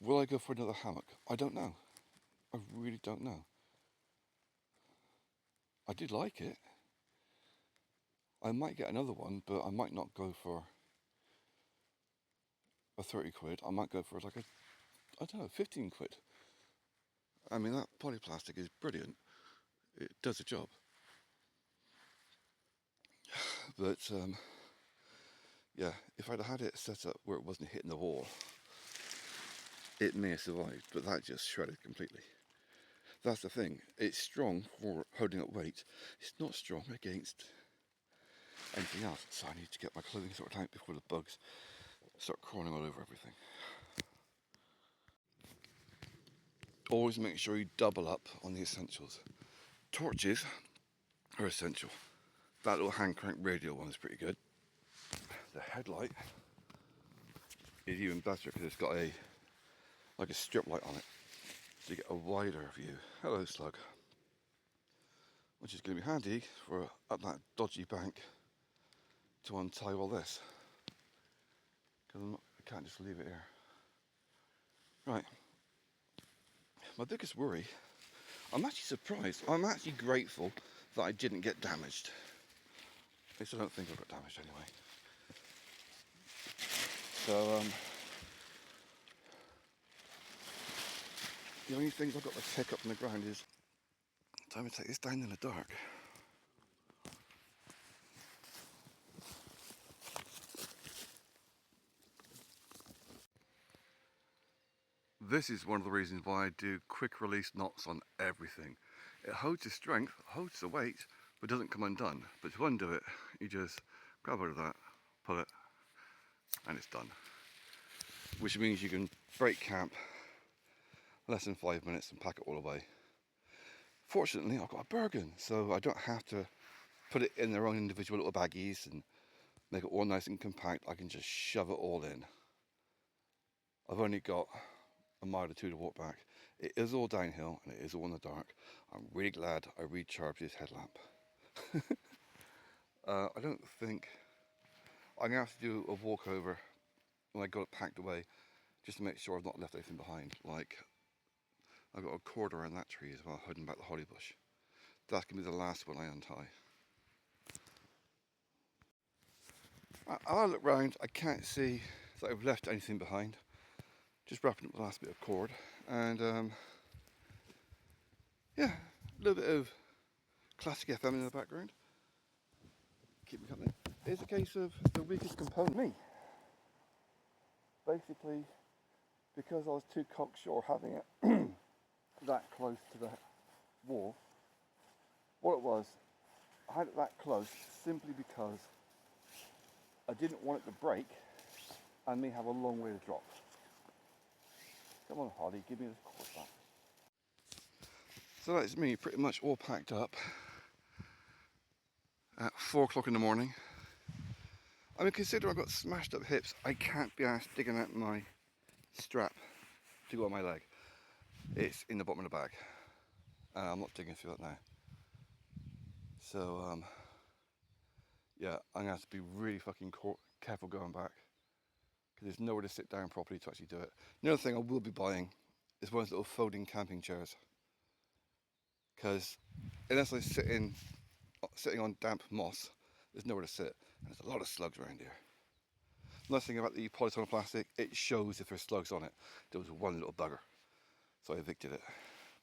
Will I go for another hammock? I don't know. I really don't know. I did like it. I might get another one, but I might not go for a 30 quid. I might go for like I don't know, 15 quid. I mean, that polyplastic is brilliant. It does the job. But yeah, if I'd had it set up where it wasn't hitting the wall, it may have survived, but that just shredded completely. That's the thing. It's strong for holding up weight. It's not strong against anything else. So I need to get my clothing sorted out before the bugs start crawling all over everything. Always make sure you double up on the essentials. Torches are essential. That little hand crank radio one is pretty good. The headlight is even better because it's got like a strip light on it, so you get a wider view. Hello, slug. Which is going to be handy for up that dodgy bank to untie all this. Because I can't just leave it here. Right. My biggest worry, I'm actually surprised. I'm actually grateful that I didn't get damaged. At least I don't think I got damaged anyway. So, the only things I've got to pick up on the ground is time to take this down in the dark. This is one of the reasons why I do quick release knots on everything. It holds the strength, holds the weight, but doesn't come undone. But to undo it, you just grab hold of that, pull it, and it's done. Which means you can break camp less than 5 minutes and pack it all away. Fortunately, I've got a Bergen, so I don't have to put it in their own individual little baggies and make it all nice and compact. I can just shove it all in. I've only got a mile or two to walk back. It is all downhill and it is all in the dark. I'm really glad I recharged this headlamp. I don't think I'm gonna have to do a walkover when I got it packed away, just to make sure I've not left anything behind. Like, I've got a cord around that tree as well, holding back the holly bush. That's gonna be the last one I untie. I look round, I can't see that I've left anything behind. Just wrapping up the last bit of cord, and yeah, a little bit of classic FM in the background. Keep me company. It's a case of the weakest component, me. Basically, because I was too cocksure having it that close to the wall, what it was, I had it that close simply because I didn't want it to break and me have a long way to drop. Come on, Holly, give me this cord back. So that's me pretty much all packed up at 4 o'clock in the morning. I mean, considering I've got smashed up hips, I can't be asked digging out my strap to go on my leg. It's in the bottom of the bag. I'm not digging through that now. So, yeah, I'm gonna have to be really fucking careful going back, because there's nowhere to sit down properly to actually do it. The other thing I will be buying is one of those little folding camping chairs, because unless I'm sitting on damp moss, there's nowhere to sit. And there's a lot of slugs around here. Nice thing about the polytunnel plastic, it shows if there's slugs on it. There was one little bugger, so I evicted it.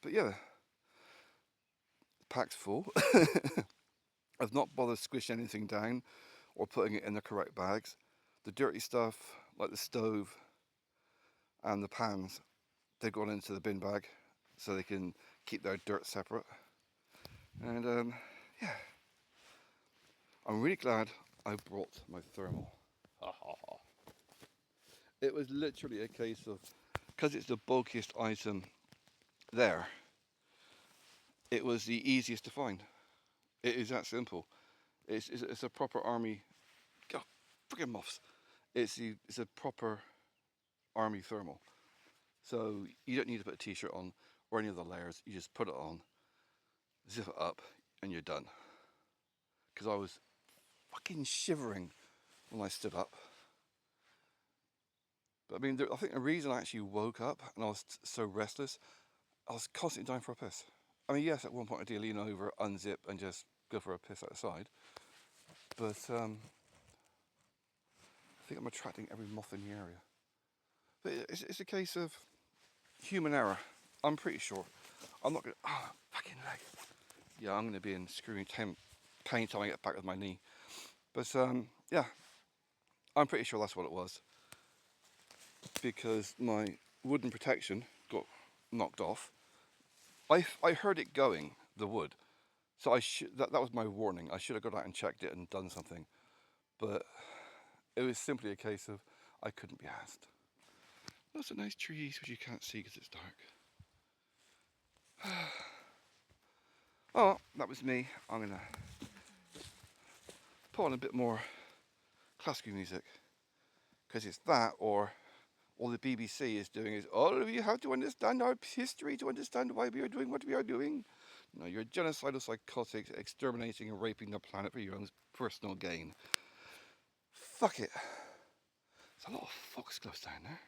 But yeah, the pack's full. I've not bothered squishing anything down or putting it in the correct bags. The dirty stuff, like the stove and the pans, they've gone into the bin bag so they can keep their dirt separate. And yeah, I'm really glad I brought my thermal. It was literally a case of, because it's the bulkiest item there, it was the easiest to find. It is that simple. It's a proper army. God, freaking moths. It's a proper army thermal. So you don't need to put a t-shirt on or any of the layers. You just put it on, zip it up, and you're done. Because I was fucking shivering when I stood up. But I mean, I think the reason I actually woke up and I was so restless, I was constantly dying for a piss. I mean, yes, at one point I did lean over, unzip, and just go for a piss outside. But I think I'm attracting every moth in the area. But it's a case of human error. I'm pretty sure. I'm not going to... Oh, fucking leg. Yeah, I'm going to be in screaming pain till I get back with my knee. But yeah, I'm pretty sure that's what it was. Because my wooden protection got knocked off. I heard it going, the wood. So that was my warning. I should have got out and checked it and done something. But it was simply a case of I couldn't be asked. Lots of nice trees which you can't see because it's dark. Oh, that was me. I'm gonna put on a bit more classical music, because it's that, or all the BBC is doing is, all of you have to understand our history to understand why we are doing what we are doing. No, you're genocidal psychotics exterminating and raping the planet for your own personal gain. Fuck it. There's a lot of foxgloves down there.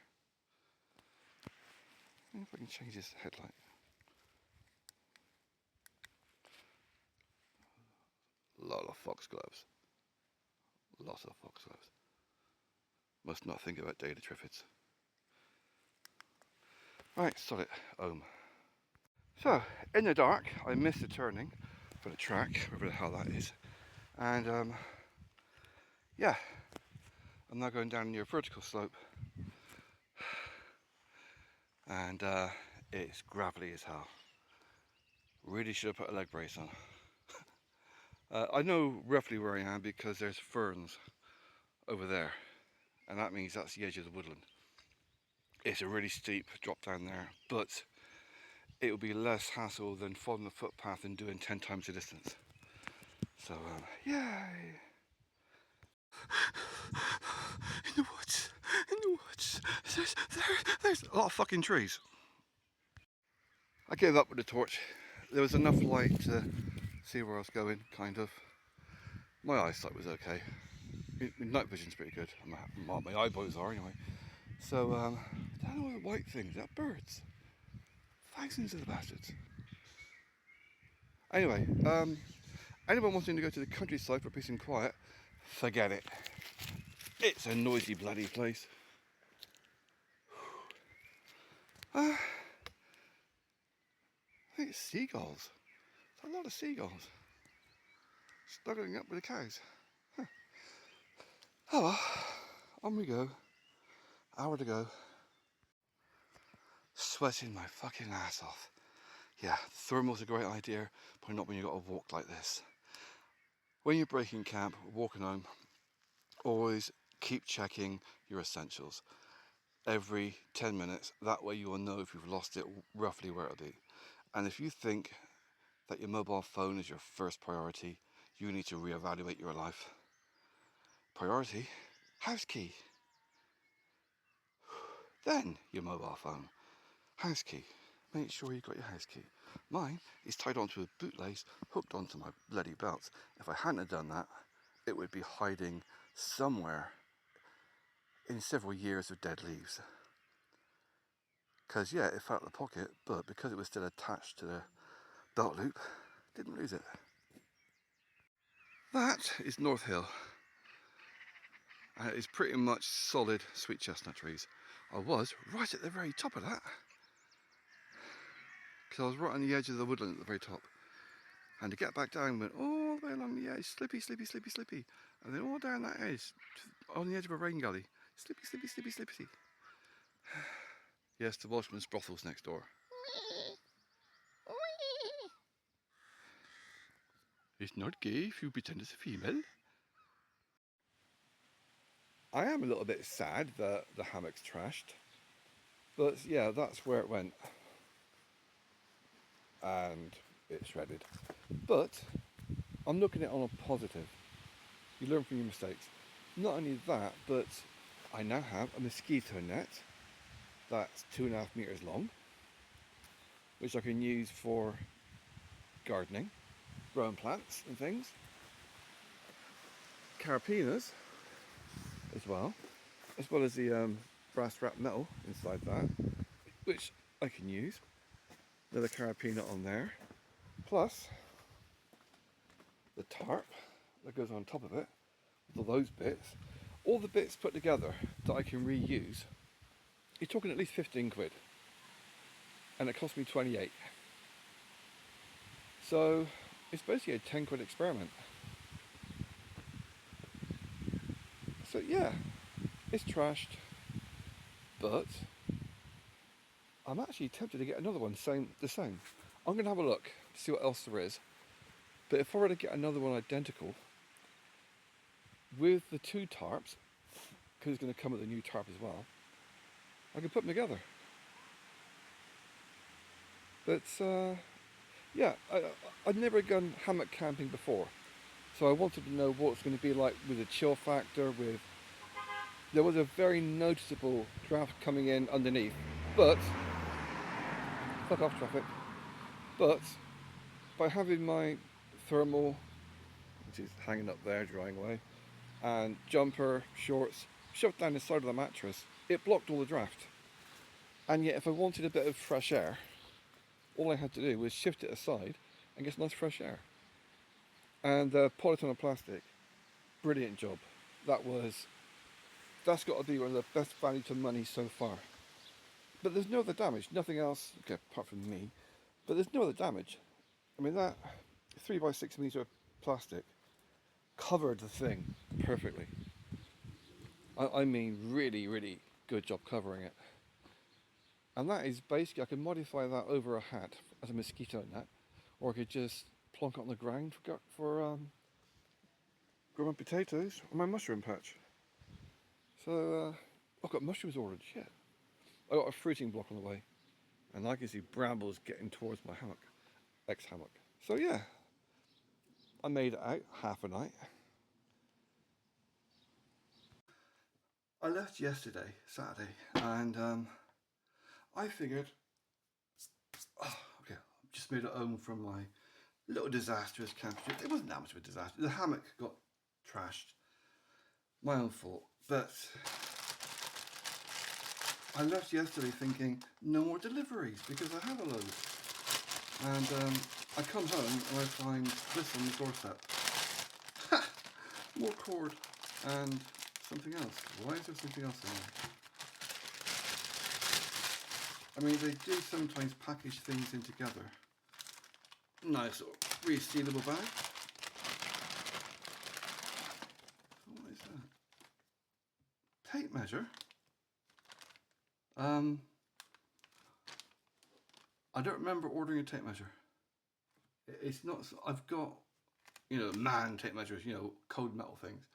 I wonder if I can change this headlight. A lot of foxgloves. Lots of foxgloves. Must not think about data triffids. Right, sod it, So, in the dark, I missed the turning for the track, wherever the hell that is. And yeah, I'm now going down near a vertical slope. And it's gravelly as hell. Really should have put a leg brace on. I know roughly where I am because there's ferns over there. And that means that's the edge of the woodland. It's a really steep drop down there, but it will be less hassle than following the footpath and doing 10 times the distance. So, yay! In the woods, there's a lot of fucking trees. I gave up with the torch. There was enough light to see where I was going, kind of. My eyesight was okay. Night vision's pretty good. My eyeballs are anyway. So, I don't know what the white things. Are birds? Thousands of the bastards. Anyway, anyone wanting to go to the countryside for peace and quiet, forget it. It's a noisy bloody place. I think it's seagulls. There's a lot of seagulls snuggling up with the cows. Huh. Oh well, on we go. Hour to go. Sweating my fucking ass off. Yeah, thermal's a great idea, but not when you've got to walk like this. When you're breaking camp, walking home, always keep checking your essentials. every 10 minutes. That way you will know if you've lost it, roughly where it'll be. And if you think that your mobile phone is your first priority, you need to reevaluate your life. Priority, house key. Then your mobile phone, house key. Make sure you got your house key. Mine is tied onto a bootlace, hooked onto my bloody belt. If I hadn't have done that, it would be hiding somewhere in several years of dead leaves. Because yeah, it fell out of the pocket, but because it was still attached to the belt loop, didn't lose it. That is North Hill. And it is pretty much solid sweet chestnut trees. I was right at the very top of that, because I was right on the edge of the woodland at the very top. And to get back down, went all the way along the edge, slippy, slippy, slippy, slippy. And then all down that edge, on the edge of a rain gully, slippy, slippy, slippy, slippy. Yes, the Welshman's brothel's next door. It's not gay if you pretend it's a female. I am a little bit sad that the hammock's trashed. But yeah, that's where it went. And it's shredded. But I'm looking at it on a positive. You learn from your mistakes. Not only that, but I now have a mosquito net that's 2.5 meters long, which I can use for gardening, growing plants and things. Carapinas as well as the brass wrapped metal inside that, which I can use. Another carapina on there, plus the tarp that goes on top of it, with all those bits, all the bits put together that I can reuse. You're talking at least 15 quid, and it cost me 28. So it's basically a 10 quid experiment. So yeah, it's trashed, but I'm actually tempted to get another one the same. I'm going to have a look to see what else there is. But if I were to get another one identical, with the 2 tarps, because it's going to come with a new tarp as well, I could put them together. But yeah, I'd never gone hammock camping before, so I wanted to know what it's going to be like with a chill factor. There was a very noticeable draft coming in underneath, but fuck off traffic. But by having my thermal, which is hanging up there drying away, and jumper, shorts shoved down the side of the mattress, it blocked all the draft. And yet if I wanted a bit of fresh air, all I had to do was shift it aside and get nice fresh air. And the polytunnel plastic, brilliant job. That's got to be one of the best value to money so far. But there's no other damage, nothing else, okay, apart from me, but there's no other damage. I mean, that 3x6 meter plastic covered the thing perfectly. I mean, really, really good job covering it. And that is basically, I can modify that over a hat as a mosquito net, or I could just plonk it on the ground for growing potatoes on my mushroom patch. So I've got mushrooms ordered, shit. I got a fruiting block on the way, and I can see brambles getting towards my hammock, ex-hammock. So yeah, I made it out half a night. I left yesterday, Saturday, and I figured, okay, I've just made it home from my little disastrous camp trip. It wasn't that much of a disaster. The hammock got trashed, my own fault, but I left yesterday thinking no more deliveries because I have a load. And I come home and I find this on the doorstep. Ha! More cord and something else. Why is there something else in there? I mean, they do sometimes package things in together. Nice little resealable bag. What is that? Tape measure. I don't remember ordering a tape measure. It's not. I've got, man tape measures, cold metal things.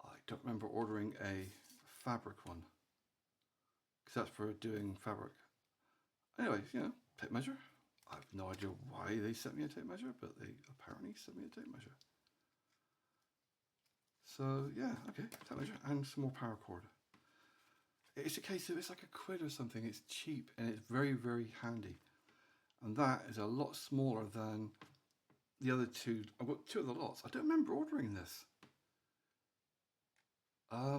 I don't remember ordering a fabric one. because that's for doing fabric. Anyways, you know, tape measure. I have no idea why they sent me a tape measure, but they apparently sent me a tape measure. So yeah, okay, tape measure and some more paracord. It's a case of it's like £1 or something. It's cheap and it's very, very handy. And that is a lot smaller than the other two. I've got 2 of the lots. I don't remember ordering this. I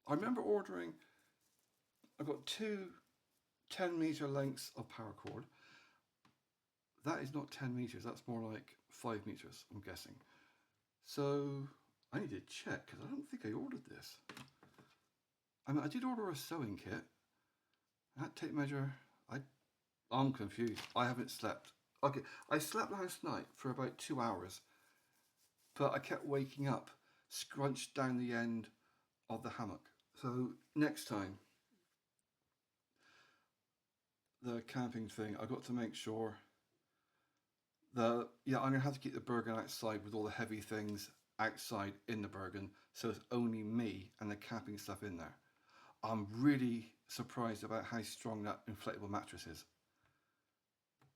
remember ordering, I've got 2 10-meter lengths of paracord. That is not 10 meters, that's more like 5 meters, I'm guessing. So I need to check because I don't think I ordered this. I mean, I did order a sewing kit. That tape measure, I'm confused. I haven't slept. Okay, I slept last night for about 2 hours, but I kept waking up, scrunched down the end of the hammock. So next time, the camping thing, I've got to make sure I'm gonna have to keep the Bergen outside with all the heavy things outside in the Bergen, so it's only me and the camping stuff in there. I'm really surprised about how strong that inflatable mattress is,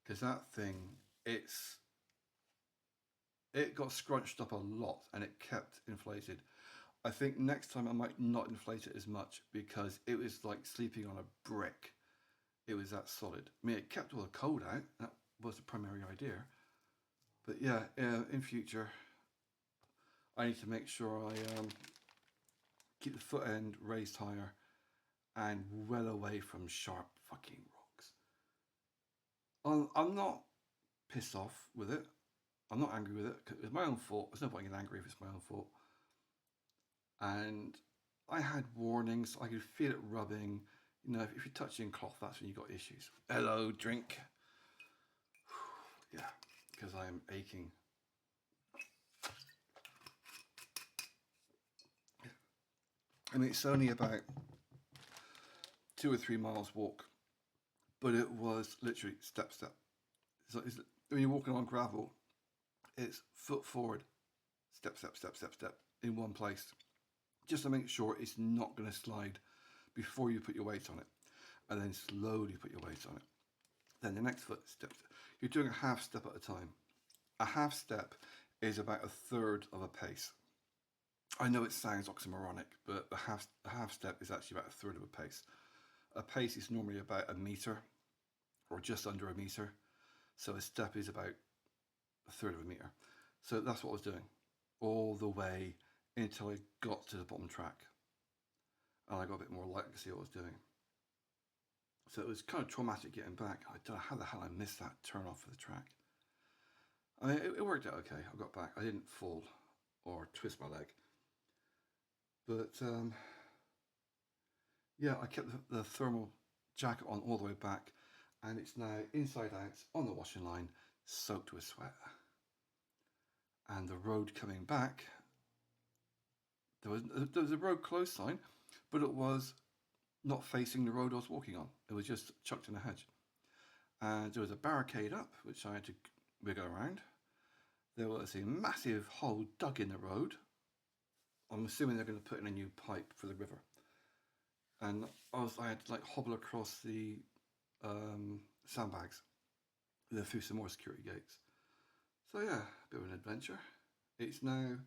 because that thing, it got scrunched up a lot and it kept inflated. I think next time I might not inflate it as much because it was like sleeping on a brick. It was that solid. I mean, it kept all the cold out. That was the primary idea. But yeah, in future, I need to make sure I keep the foot end raised higher and well away from sharp fucking rocks. I'm not pissed off with it. I'm not angry with it. It's my own fault. There's no point in getting angry if it's my own fault. And I had warnings. I could feel it rubbing. You know, if you're touching cloth, that's when you've got issues. Hello, drink. Yeah, because I am aching. I mean, it's only about 2 or 3 miles walk, but it was literally step. So when you're walking on gravel, it's foot forward, step in one place, just to make sure it's not going to slide before you put your weight on it, and then slowly put your weight on it. Then the next foot steps. You're doing a half step at a time. A half step is about 1/3 of a pace. I know it sounds oxymoronic, but a half step is actually about 1/3 of a pace. A pace is normally about 1 meter or just under 1 meter. So a step is about 1/3 of a meter. So that's what I was doing all the way until I got to the bottom track. And I got a bit more light to see what I was doing. So it was kind of traumatic getting back. I don't know how the hell I missed that turn off for the track. I mean, it worked out okay. I got back. I didn't fall or twist my leg. But yeah, I kept the thermal jacket on all the way back, and it's now inside out on the washing line, soaked with sweat. And the road coming back, there was a road closed sign, but it was not facing the road I was walking on. It was just chucked in a hedge. And there was a barricade up, which I had to wiggle around. There was a massive hole dug in the road. I'm assuming they're going to put in a new pipe for the river. And I had to like hobble across the sandbags, then through some more security gates. So yeah, a bit of an adventure. It's now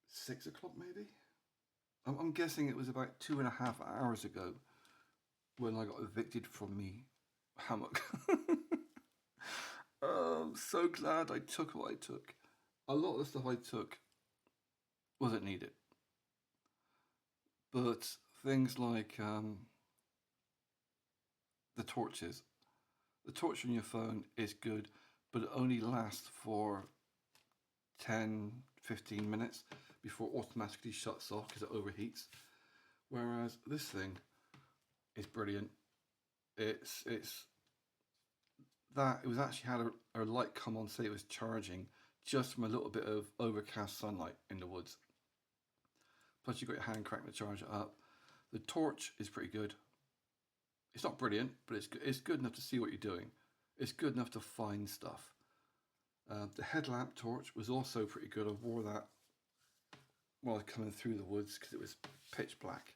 6 o'clock maybe. I'm guessing it was about 2.5 hours ago when I got evicted from me hammock. I'm so glad I took what I took. A lot of the stuff I took wasn't needed. But things like the torches. The torch on your phone is good, but it only lasts for 10-15 minutes before it automatically shuts off because it overheats. Whereas this thing is brilliant. It was actually had a light come on, say it was charging, just from a little bit of overcast sunlight in the woods. Plus you've got your hand crank to charge it up. The torch is pretty good. It's not brilliant, but it's good enough to see what you're doing. It's good enough to find stuff. The headlamp torch was also pretty good. I wore that while I was coming through the woods because it was pitch black.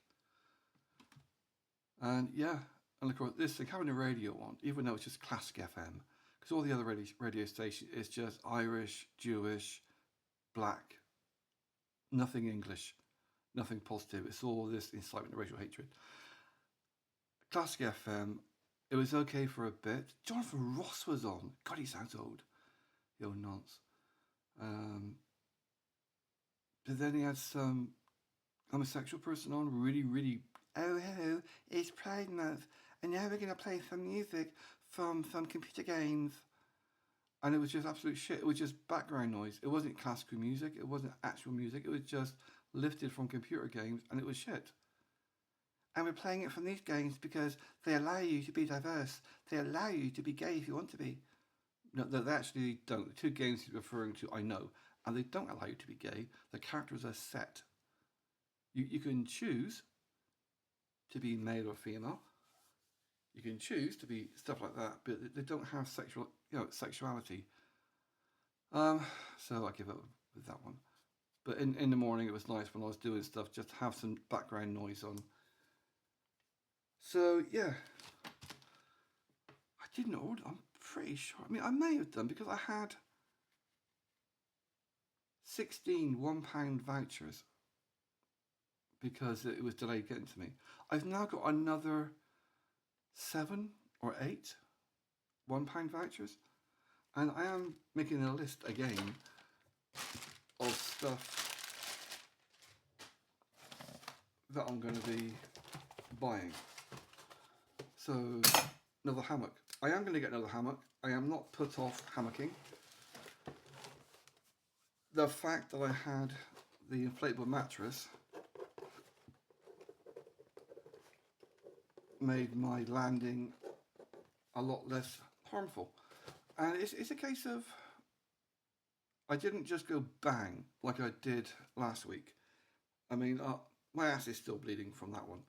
And yeah, and of course this thing, having a radio on, even though it's just classic FM, because all the other radio stations is just Irish, Jewish, black, nothing English, nothing positive. It's all this incitement of racial hatred. Classic FM, it was okay for a bit. Jonathan Ross was on. God, he sounds old. The old nonce. But then he had some homosexual person on, really, oh, hello, it's Pride Month, and now we're going to play some music from some computer games. And it was just absolute shit. It was just background noise. It wasn't classical music. It wasn't actual music. It was just lifted from computer games, and it was shit. And we're playing it from these games because they allow you to be diverse. They allow you to be gay if you want to be. No, they actually don't. The two games he's referring to, I know. And they don't allow you to be gay. The characters are set. You can choose to be male or female. You can choose to be stuff like that, but they don't have sexuality. So I give up with that one. But in the morning, it was nice when I was doing stuff, just to have some background noise on. So yeah, I didn't order. I'm pretty sure. I mean, I may have done because I had 16 £1 vouchers because it was delayed getting to me. I've now got another 7 or 8 £1 vouchers, and I am making a list again of stuff that I'm going to be buying. So, another hammock. I am going to get another hammock. I am not put off hammocking. The fact that I had the inflatable mattress made my landing a lot less harmful. And it's a case of, I didn't just go bang like I did last week. I mean, my ass is still bleeding from that one.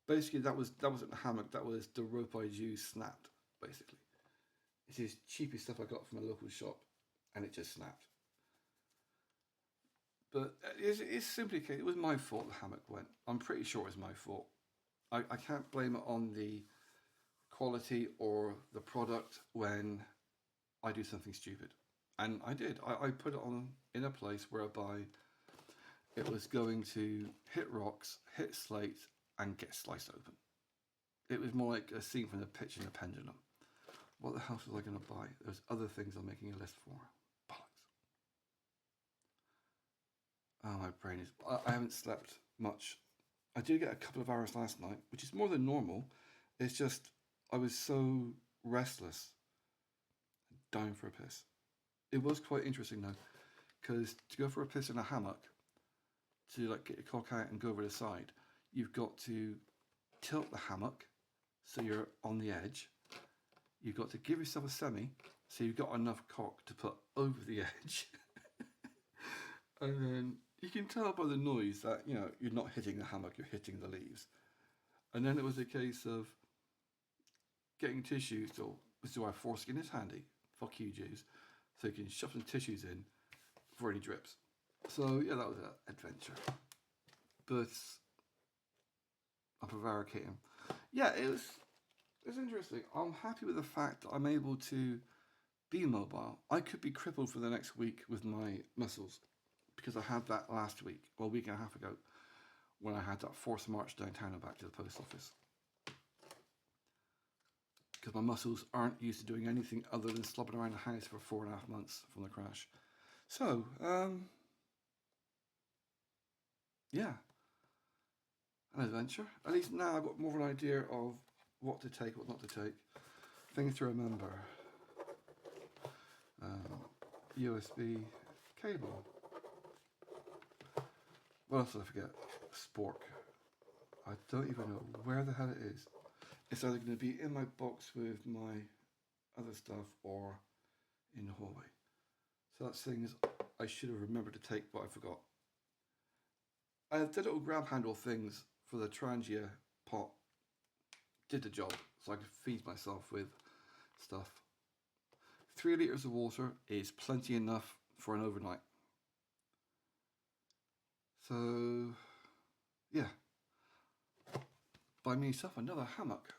Basically, that wasn't a hammock, that was the rope I used snapped, basically. It is cheapest stuff I got from a local shop, and it just snapped. But it's simply, it was my fault the hammock went. I'm pretty sure it was my fault. I can't blame it on the quality or the product when I do something stupid. And I did. I put it on in a place whereby it was going to hit rocks, hit slate, and get sliced open. It was more like a scene from The Pitch and the Pendulum. What the hell was I going to buy? There's other things I'm making a list for. Bollocks. Oh, my brain is... I haven't slept much. I did get a couple of hours last night, which is more than normal. It's just, I was so restless, dying for a piss. It was quite interesting though, because to go for a piss in a hammock, to like get your cock out and go over the side, you've got to tilt the hammock so you're on the edge. You've got to give yourself a semi so you've got enough cock to put over the edge. And then you can tell by the noise that, you're not hitting the hammock, you're hitting the leaves. And then it was a case of getting tissues, so our foreskin is handy. Fuck you, Jews. So you can shove some tissues in for any drips. So yeah, that was an adventure. But I'm prevaricating. Yeah, it's interesting. I'm happy with the fact that I'm able to be mobile. I could be crippled for the next week with my muscles because I had that last week, well, a week and a half ago, when I had that forced march downtown and back to the post office. Because my muscles aren't used to doing anything other than slobbing around the house for 4.5 months from the crash. So, yeah, an adventure. At least now I've got more of an idea of what to take, what not to take. Things to remember. USB cable. What else did I forget? Spork. I don't even know where the hell it is. It's either going to be in my box with my other stuff or in the hallway. So that's things I should have remembered to take, but I forgot. I did little grab handle things for the Trangia pot. Did the job, so I could feed myself with stuff. 3 litres of water is plenty enough for an overnight. So, yeah. buy myself another hammock.